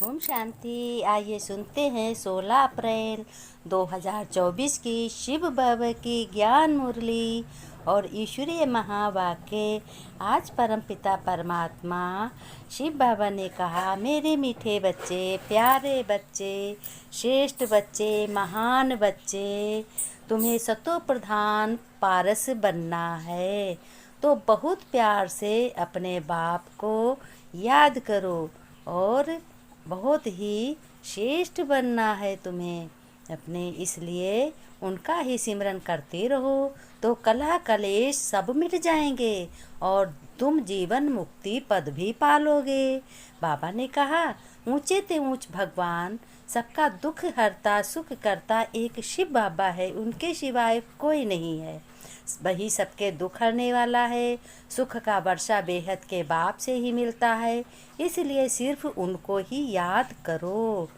ओम शांति। आइए सुनते हैं 16 अप्रैल 2024 की शिव बाबा की ज्ञान मुरली और ईश्वरीय महावाक्य। आज परमपिता परमात्मा शिव बाबा ने कहा, मेरे मीठे बच्चे, प्यारे बच्चे, श्रेष्ठ बच्चे, महान बच्चे, तुम्हें सतो प्रधान पारस बनना है तो बहुत प्यार से अपने बाप को याद करो और बहुत ही श्रेष्ठ बनना है तुम्हें अपने, इसलिए उनका ही सिमरन करते रहो तो कलह कलेश सब मिट जाएंगे और तुम जीवन मुक्ति पद भी पालोगे। बाबा ने कहा, ऊंचे ते ऊंच भगवान सबका दुख हरता सुख करता एक शिव बाबा है, उनके सिवाय कोई नहीं है। वही सबके दुख हरने वाला है। सुख का वर्षा बेहद के बाप से ही मिलता है, इसलिए सिर्फ उनको ही याद करो,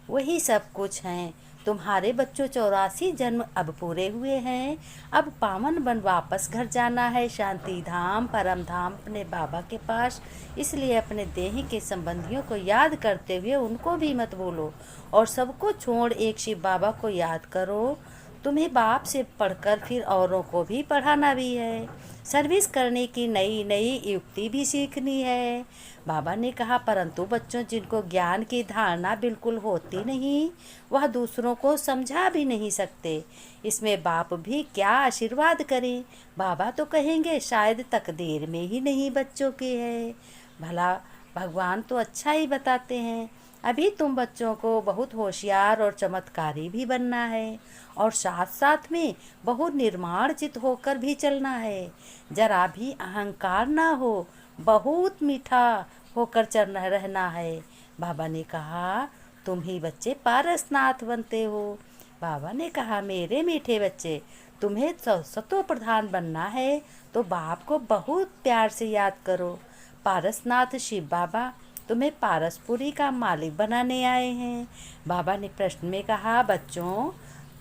वही सब कुछ हैं। तुम्हारे बच्चों 84 जन्म अब पूरे हुए हैं। अब पावन बन वापस घर जाना है, शांति धाम परम धाम अपने बाबा के पास। इसलिए अपने देह के संबंधियों को याद करते हुए उनको भी मत भूलो और सबको छोड़ एक शिव बाबा को याद करो। तुम्हें बाप से पढ़कर फिर औरों को भी पढ़ाना भी है। सर्विस करने की नई नई युक्ति भी सीखनी है। बाबा ने कहा, परंतु बच्चों, जिनको ज्ञान की धारणा बिल्कुल होती नहीं, वह दूसरों को समझा भी नहीं सकते। इसमें बाप भी क्या आशीर्वाद करें। बाबा तो कहेंगे शायद तकदीर में ही नहीं बच्चों की है। भला भगवान तो अच्छा ही बताते हैं। अभी तुम बच्चों को बहुत होशियार और चमत्कारी भी बनना है और साथ साथ में बहुत निर्माणचित होकर भी चलना है। जरा भी अहंकार ना हो, बहुत मीठा होकर चलना रहना है। बाबा ने कहा, तुम ही बच्चे पारसनाथ बनते हो। बाबा ने कहा, मेरे मीठे बच्चे, तुम्हें सतो प्रधान बनना है तो बाप को बहुत प्यार से याद करो। पारसनाथ शिव बाबा तुम्हें पारसपुरी का मालिक बनाने आए हैं। बाबा ने प्रश्न में कहा, बच्चों,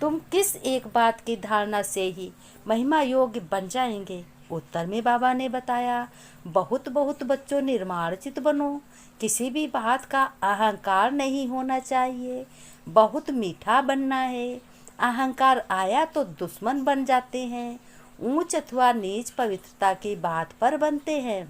तुम किस एक बात की धारणा से ही महिमा योग्य बन जाएंगे? उत्तर में बाबा ने बताया, बहुत बहुत बच्चों, निर्माणचित बनो। किसी भी बात का अहंकार नहीं होना चाहिए। बहुत मीठा बनना है। अहंकार आया तो दुश्मन बन जाते हैं। ऊंच अथवा नीच पवित्रता की बात पर बनते हैं।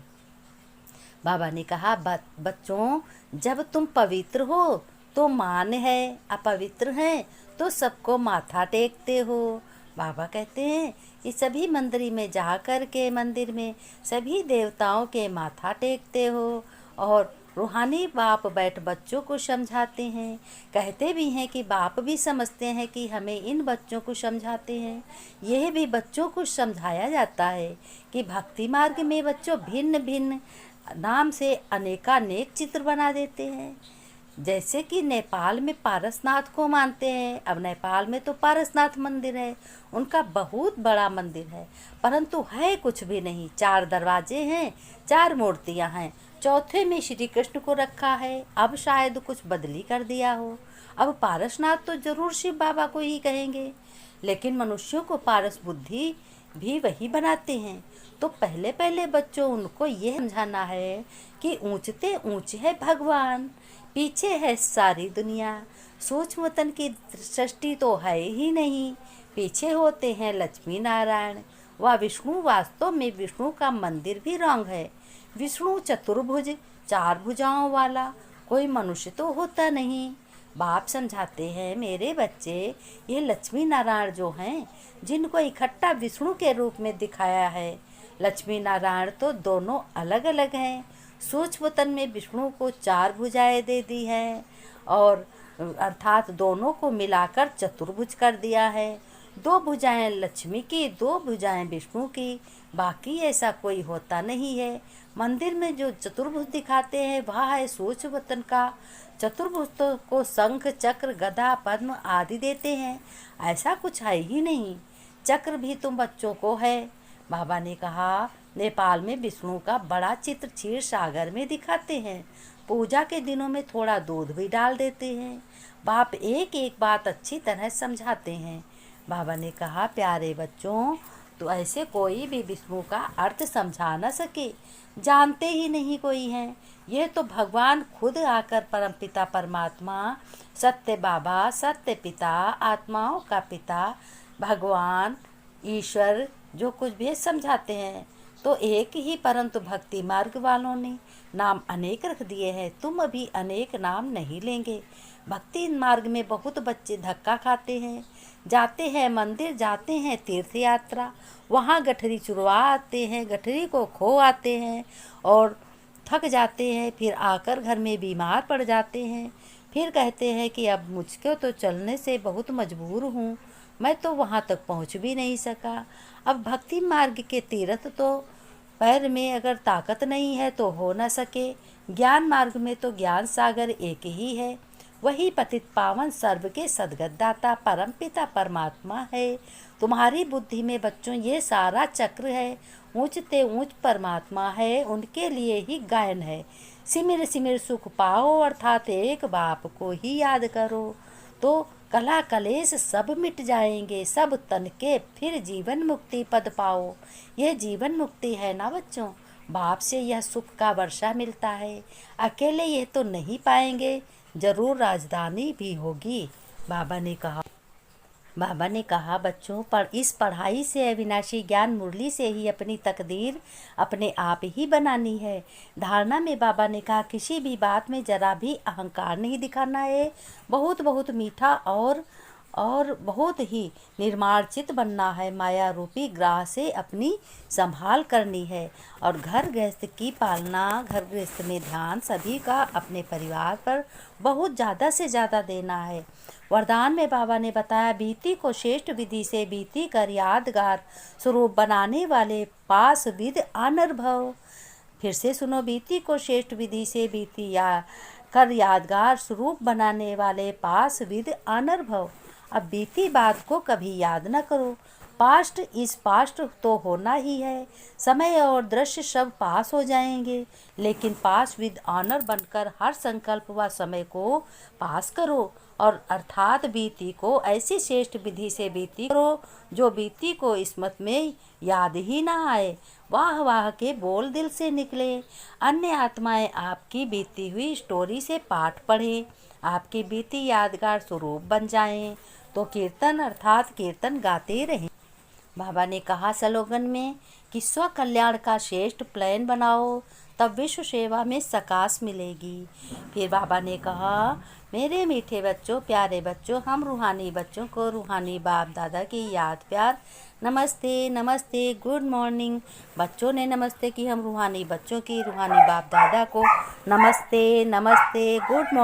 बाबा ने कहा, बच्चों, जब तुम पवित्र हो तो मान है, अपवित्र हैं तो सबको माथा टेकते हो। बाबा कहते हैं कि सभी मंदिर में जा कर के मंदिर में सभी देवताओं के माथा टेकते हो और रूहानी बाप बैठ बच्चों को समझाते हैं। कहते भी हैं कि बाप भी समझते हैं कि हमें इन बच्चों को समझाते हैं। यह भी बच्चों को समझाया जाता है कि भक्ति मार्ग में बच्चों भिन्न भिन्न नाम से अनेकानेक चित्र बना देते हैं। जैसे कि नेपाल में पारसनाथ को मानते हैं। अब नेपाल में तो पारसनाथ मंदिर है, उनका बहुत बड़ा मंदिर है, परंतु है कुछ भी नहीं। 4 दरवाजे हैं, 4 मूर्तियां हैं, चौथे में श्री कृष्ण को रखा है। अब शायद कुछ बदली कर दिया हो। अब पारसनाथ तो जरूर शिव बाबा को ही कहेंगे, लेकिन मनुष्यों को पारस बुद्धि भी वही बनाते हैं। तो पहले पहले बच्चों, उनको यह समझाना है कि ऊंचते ऊंचे है भगवान, पीछे है सारी दुनिया। सूक्ष्म वतन की सृष्टि तो है ही नहीं, पीछे होते हैं लक्ष्मी नारायण। वह विष्णु वास्तव में विष्णु का मंदिर भी रंग है। विष्णु चतुर्भुज, 4 भुजाओं वाला कोई मनुष्य तो होता नहीं। बाप समझाते हैं, मेरे बच्चे, ये लक्ष्मी नारायण जो हैं, जिनको इकट्ठा विष्णु के रूप में दिखाया है। लक्ष्मी नारायण तो दोनों अलग अलग हैं। सूक्ष्म तन में विष्णु को 4 भुजाएं दे दी हैं और अर्थात दोनों को मिलाकर चतुर्भुज कर दिया है। 2 भुजाएं लक्ष्मी की, 2 भुजाएं विष्णु की, बाकी ऐसा कोई होता नहीं है। मंदिर में जो चतुर्भुज दिखाते हैं वह है सूक्ष्म वतन का। चतुर्भुज को शंख चक्र गदा पद्म आदि देते हैं, ऐसा कुछ है ही नहीं। चक्र भी तुम बच्चों को है। बाबा ने कहा, नेपाल में विष्णु का बड़ा चित्र क्षीर सागर में दिखाते हैं। पूजा के दिनों में थोड़ा दूध भी डाल देते हैं। बाप एक एक बात अच्छी तरह समझाते हैं। बाबा ने कहा, प्यारे बच्चों, तो ऐसे कोई भी विष्णु का अर्थ समझा न सके, जानते ही नहीं कोई है। ये तो भगवान खुद आकर परमपिता परमात्मा, सत्य बाबा, सत्य पिता, आत्माओं का पिता, भगवान ईश्वर जो कुछ भी समझाते हैं। तो एक ही, परंतु भक्ति मार्ग वालों ने नाम अनेक रख दिए हैं। तुम अभी अनेक नाम नहीं लेंगे। भक्ति मार्ग में बहुत बच्चे धक्का खाते हैं, जाते हैं मंदिर, जाते हैं तीर्थ यात्रा, वहाँ गठरी चुरवा आते हैं, गठरी को खो आते हैं और थक जाते हैं। फिर आकर घर में बीमार पड़ जाते हैं। फिर कहते हैं कि अब मुझको तो चलने से बहुत मजबूर हूँ, मैं तो वहाँ तक पहुँच भी नहीं सका। अब भक्ति मार्ग के तीर्थ तो पैर में अगर ताकत नहीं है तो हो न सके। ज्ञान मार्ग में तो ज्ञान सागर एक ही है, वही पतित पावन सर्व के सद्गतदाता परम पिता परमात्मा है। तुम्हारी बुद्धि में बच्चों ये सारा चक्र है, ऊंचते ऊंच परमात्मा है, उनके लिए ही गायन है। सिमिर सिमिर सुख पाओ, अर्थात एक बाप को ही याद करो, तो कला कलेश सब मिट जाएंगे, सब तन के फिर जीवन मुक्ति पद पाओ। यह जीवन मुक्ति है ना बच्चों, बाप से यह सुख का वर्षा मिलता है। अकेले ये तो नहीं पाएंगे, जरूर राजधानी भी होगी। बाबा ने कहा बच्चों, इस पढ़ाई से, अविनाशी ज्ञान मुरली से ही अपनी तकदीर अपने आप ही बनानी है। धारणा में बाबा ने कहा किसी भी बात में जरा भी अहंकार नहीं दिखाना है, बहुत बहुत मीठा और बहुत ही निर्मार्जित बनना है। माया रूपी ग्राह से अपनी संभाल करनी है और घर गृहस्थ की पालना, घर गृहस्थ में ध्यान सभी का अपने परिवार पर बहुत ज़्यादा से ज़्यादा देना है। वरदान में बाबा ने बताया, बीती को श्रेष्ठ विधि से बीती कर यादगार स्वरूप बनाने वाले पास विद अनर्भव। फिर से सुनो, बीती को श्रेष्ठ विधि से बीती कर यादगार स्वरूप बनाने वाले पास विद अनर्भव। अब बीती बात को कभी याद न करो, पास्ट इस पास्ट तो होना ही है। समय और दृश्य सब पास हो जाएंगे, लेकिन पास विद ऑनर बनकर हर संकल्प व समय को पास करो, और अर्थात बीती को ऐसी श्रेष्ठ विधि से बीती करो जो बीती को स्मृत में याद ही ना आए, वाह वाह के बोल दिल से निकले। अन्य आत्माएं आपकी बीती हुई स्टोरी से पाठ पढ़ें, आपकी बीती यादगार स्वरूप बन जाएं, तो कीर्तन अर्थात कीर्तन गाते रहें। बाबा ने कहा स्लोगन में कि स्व कल्याण का श्रेष्ठ प्लान बनाओ, तब विश्व सेवा में सकाश मिलेगी। फिर बाबा ने कहा, मेरे मीठे बच्चों, प्यारे बच्चों, हम रूहानी बच्चों को रूहानी बाप दादा की याद प्यार नमस्ते नमस्ते, गुड मॉर्निंग। बच्चों ने नमस्ते की, हम रूहानी बच्चों की रूहानी बाप दादा को नमस्ते नमस्ते, गुड मॉर्निंग।